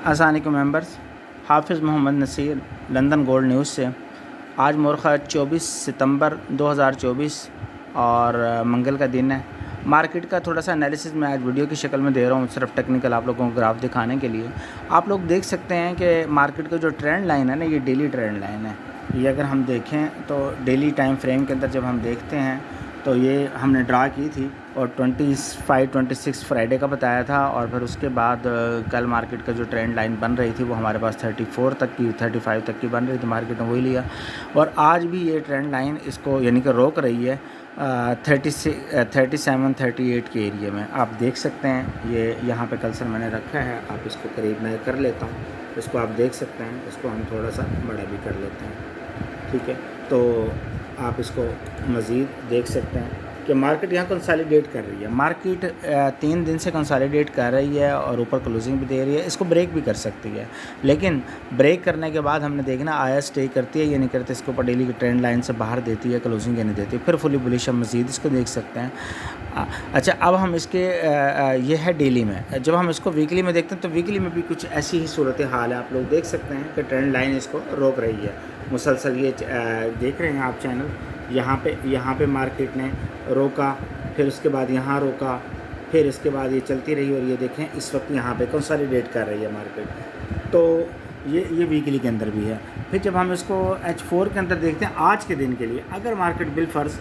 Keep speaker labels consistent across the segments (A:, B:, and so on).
A: السلام علیکم ممبرس، حافظ محمد نصیر لندن گولڈ نیوز سے۔ آج مورخہ 24 ستمبر 2024 اور منگل کا دن ہے۔ مارکیٹ کا تھوڑا سا انالیسس میں آج ویڈیو کی شکل میں دے رہا ہوں، صرف ٹیکنیکل آپ لوگوں کو گراف دکھانے کے لیے۔ آپ لوگ دیکھ سکتے ہیں کہ مارکیٹ کا جو ٹرینڈ لائن ہے نا، یہ ڈیلی ٹرینڈ لائن ہے۔ یہ اگر ہم دیکھیں تو ڈیلی ٹائم فریم کے اندر جب ہم دیکھتے ہیں تو یہ ہم نے ڈرا کی تھی اور 26 فرائیڈے کا بتایا تھا، اور پھر اس کے بعد کل مارکیٹ کا جو ٹرینڈ لائن بن رہی تھی وہ ہمارے پاس 34 تک کی 35 تک کی بن رہی تھی، مارکیٹ نے وہی لیا۔ اور آج بھی یہ ٹرینڈ لائن اس کو یعنی کہ روک رہی ہے 37-38 کے ایریے میں۔ آپ دیکھ سکتے ہیں یہ یہاں پہ کلسر میں نے رکھا ہے، آپ اس کو قریب میں کر لیتا ہوں، اس کو آپ دیکھ سکتے ہیں، اس کو ہم تھوڑا سا بڑا بھی کر لیتے ہیں، ٹھیک ہے۔ تو آپ اس کو مزید دیکھ سکتے ہیں کہ مارکیٹ یہاں کنسالیڈیٹ کر رہی ہے۔ مارکیٹ 3 دن سے کنسالیڈیٹ کر رہی ہے اور اوپر کلوزنگ بھی دے رہی ہے، اس کو بریک بھی کر سکتی ہے، لیکن بریک کرنے کے بعد ہم نے دیکھنا آیا اسٹے کرتی ہے یا نہیں کرتی، اس کو اوپر ڈیلی کی ٹرینڈ لائن سے باہر دیتی ہے کلوزنگ یا نہیں دیتی، پھر فلی بلش ہم مزید اس کو دیکھ سکتے ہیں۔ اچھا، اب ہم اس کے یہ ہے ڈیلی میں۔ جب ہم اس کو ویکلی میں دیکھتے ہیں تو ویکلی میں بھی کچھ ایسی ہی صورتحال ہے، آپ لوگ دیکھ سکتے ہیں کہ ٹرینڈ لائن اس کو روک رہی ہے مسلسل۔ یہ دیکھ رہے ہیں آپ چینل، یہاں پہ مارکیٹ نے روکا، پھر اس کے بعد یہاں روکا، پھر اس کے بعد یہ چلتی رہی، اور یہ دیکھیں اس وقت یہاں پہ کنسالیڈیٹ کر رہی ہے مارکیٹ۔ تو یہ ویکلی کے اندر بھی ہے۔ پھر جب ہم اس کو H4 کے اندر دیکھتے ہیں آج کے دن کے لیے، اگر مارکیٹ بالفرض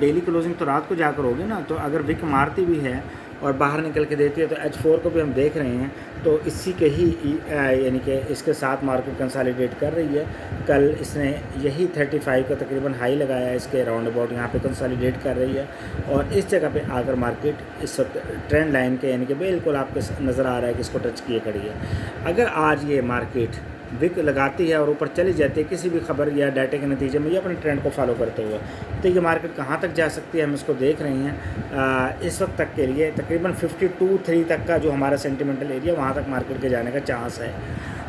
A: ڈیلی کلوزنگ تو رات کو جا کر ہوگی نا، تو اگر وک مارتی بھی ہے اور باہر نکل کے دیتی ہے تو H4 کو بھی ہم دیکھ رہے ہیں، تو اسی کے ہی یعنی کہ اس کے ساتھ مارکیٹ کنسالیڈیٹ کر رہی ہے۔ کل اس نے یہی 35 کا تقریباً ہائی لگایا ہے، اس کے راؤنڈ اباؤٹ یہاں پہ کنسالیڈیٹ کر رہی ہے، اور اس جگہ پہ آ کر مارکیٹ اس وقت ٹرینڈ لائن کے یعنی کہ بالکل آپ کو نظر آ رہا ہے کہ اس کو ٹچ کیے کھڑی ہے۔ اگر آج یہ مارکیٹ وک لگاتی ہے اور اوپر چلی جاتی ہے کسی بھی خبر یا ڈاٹے کے نتیجے میں، یا اپنے ٹرینڈ کو فالو کرتے ہوئے، تو یہ مارکیٹ کہاں تک جا سکتی ہے ہم اس کو دیکھ رہے ہیں۔ اس وقت تک کے لیے تقریباً 52.3 تک کا جو ہمارا سینٹیمنٹل ایریا، وہاں تک مارکیٹ کے جانے کا چانس ہے،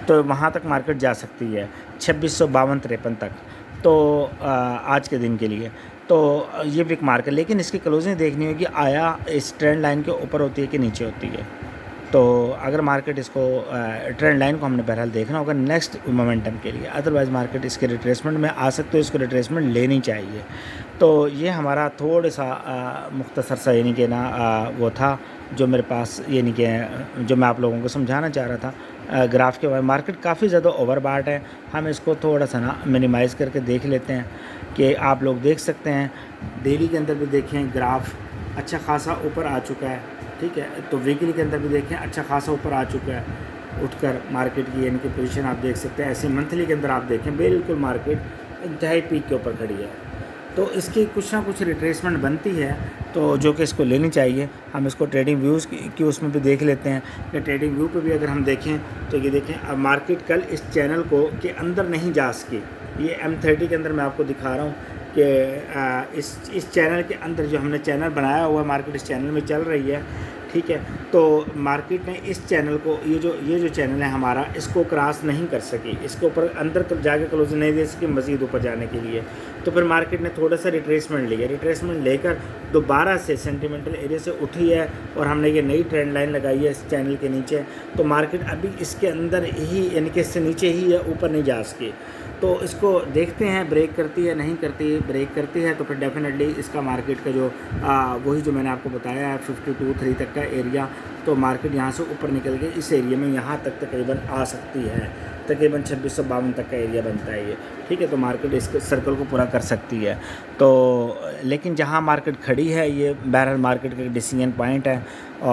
A: تو وہاں تک مارکیٹ جا سکتی ہے 2652-53 تک، تو آج کے دن کے لیے۔ تو یہ وک مارکیٹ، لیکن اس کی کلوزنگ دیکھنی ہوگی آیا اس ٹرینڈ لائن کے اوپر ہوتی ہے کہ نیچے ہوتی ہے۔ تو اگر مارکیٹ اس کو ٹرینڈ لائن کو ہم نے بہرحال دیکھنا ہوگا نیکسٹ مومنٹم کے لیے، ادروائز مارکیٹ اس کے ریٹریسمنٹ میں آ سکتے ہو، اس کو ریٹریسمنٹ لینی چاہیے۔ تو یہ ہمارا تھوڑا سا مختصر سا یعنی کہ نا وہ تھا جو میرے پاس، یعنی کہ جو میں آپ لوگوں کو سمجھانا چاہ رہا تھا گراف کے بارے میں۔ مارکیٹ کافی زیادہ اوور باٹ ہے، ہم اس کو تھوڑا سا نا منیمائز کر کے دیکھ لیتے ہیں کہ آپ لوگ دیکھ سکتے ہیں ڈیلی کے اندر بھی دیکھیں گراف اچھا خاصا اوپر آ چکا ہے، ٹھیک ہے۔ تو ویکلی کے اندر بھی دیکھیں اچھا خاصا اوپر آ چکا ہے اٹھ کر مارکیٹ کی یعنی کہ پوزیشن آپ دیکھ سکتے ہیں۔ ایسے منتھلی کے اندر آپ دیکھیں بالکل مارکیٹ انتہائی پیک کے اوپر کھڑی ہے، تو اس کی کچھ نہ کچھ ریٹریسمنٹ بنتی ہے، تو جو کہ اس کو لینی چاہیے۔ ہم اس کو ٹریڈنگ ویوز کی اس میں بھی دیکھ لیتے ہیں کہ ٹریڈنگ ویو پہ بھی اگر ہم دیکھیں تو یہ دیکھیں اب مارکیٹ کل اس چینل کو کے اندر نہیں جا سکی۔ یہ M30 کے اندر میں آپ کو دکھا رہا ہوں کہ اس چینل کے اندر جو ہم نے چینل بنایا ہوا ہے، مارکیٹ اس چینل میں چل رہی ہے، ٹھیک ہے۔ تو مارکیٹ نے اس چینل کو یہ جو چینل ہے ہمارا، اس کو کراس نہیں کر سکی، اس کے اوپر اندر جا کے کلوز نہیں دے سکی مزید اوپر جانے کے لیے، تو پھر مارکیٹ نے تھوڑا سا ریٹریسمنٹ لیا، ریٹریسمنٹ لے کر دوبارہ سے سینٹیمنٹل ایریا سے اٹھی ہے، اور ہم نے یہ نئی ٹرینڈ لائن لگائی ہے اس چینل کے نیچے۔ تو مارکیٹ ابھی اس کے اندر ہی یعنی کہ اس سے نیچے ہی ہے، اوپر نہیں جا سکی۔ تو اس کو دیکھتے ہیں بریک کرتی ہے نہیں کرتی، بریک کرتی ہے تو پھر ڈیفینیٹلی اس کا مارکیٹ کا جو وہی جو میں نے آپ کو بتایا ہے 52.3 تک کا ایریا، تو مارکیٹ یہاں سے اوپر نکل کے اس ایریا میں یہاں تک تقریباً آ سکتی ہے، تقریباً 2652 تک کا ایریا بنتا ہے یہ، ٹھیک ہے۔ تو مارکیٹ اس سرکل کو پورا کر سکتی ہے۔ تو لیکن جہاں مارکیٹ کھڑی ہے یہ بہرحال مارکیٹ کا ڈیسیژن پوائنٹ ہے،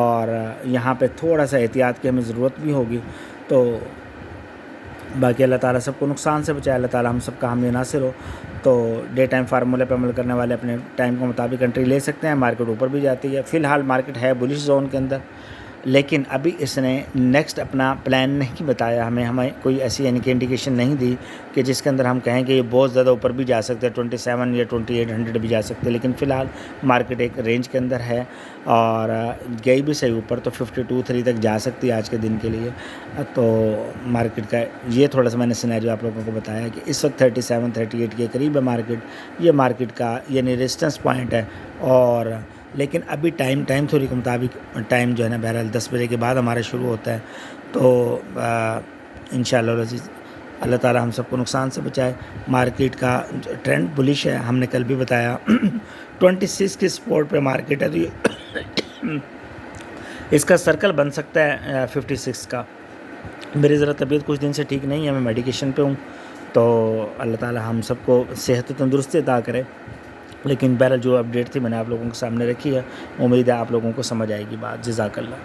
A: اور یہاں پہ تھوڑا سا احتیاط کی ہمیں ضرورت بھی ہوگی۔ تو باقی اللہ تعالیٰ سب کو نقصان سے بچائے، اللہ تعالیٰ ہم سب کا حامی ناصر ہو۔ تو ڈے ٹائم فارمولے پہ عمل کرنے والے اپنے ٹائم کے مطابق انٹری لے سکتے ہیں، مارکیٹ اوپر بھی جاتی ہے۔ فی الحال مارکیٹ ہے بلش زون کے اندر، لیکن ابھی اس نے نیکسٹ اپنا پلان نہیں بتایا ہمیں کوئی ایسی یعنی کہ انڈیکیشن نہیں دی کہ جس کے اندر ہم کہیں کہ یہ بہت زیادہ اوپر بھی جا سکتے ہیں، 27 یا 2800 بھی جا سکتے ہیں، لیکن فی الحال مارکیٹ ایک رینج کے اندر ہے، اور گئی بھی صحیح اوپر، تو 52.3 تک جا سکتی ہے آج کے دن کے لیے۔ تو مارکیٹ کا یہ تھوڑا سا میں نے سینیریو آپ لوگوں کو بتایا کہ اس وقت 37-38 کے قریب ہے مارکیٹ، یہ مارکیٹ کا یعنی ریزسٹنس پوائنٹ ہے، اور لیکن ابھی ٹائم تھوڑی کے مطابق ٹائم جو ہے نا بہرحال 10 بجے کے بعد ہمارا شروع ہوتا ہے، تو انشاءاللہ العزیز اللہ تعالی ہم سب کو نقصان سے بچائے. مارکیٹ کا ٹرینڈ بلش ہے, ہم نے کل بھی بتایا 26 کی سپورٹ پہ مارکیٹ ہے, تو یہ اس کا سرکل بن سکتا ہے 56 کا. میری ذرا طبیعت کچھ دن سے ٹھیک نہیں ہے, میں میڈیکیشن پہ ہوں, تو اللہ تعالی ہم سب کو صحت و تندرستی عطا کرے. لیکن بہرحال جو اپڈیٹ تھی میں نے آپ لوگوں کے سامنے رکھی ہے, امید ہے آپ لوگوں کو سمجھ آئے گی بات. جزاک اللہ.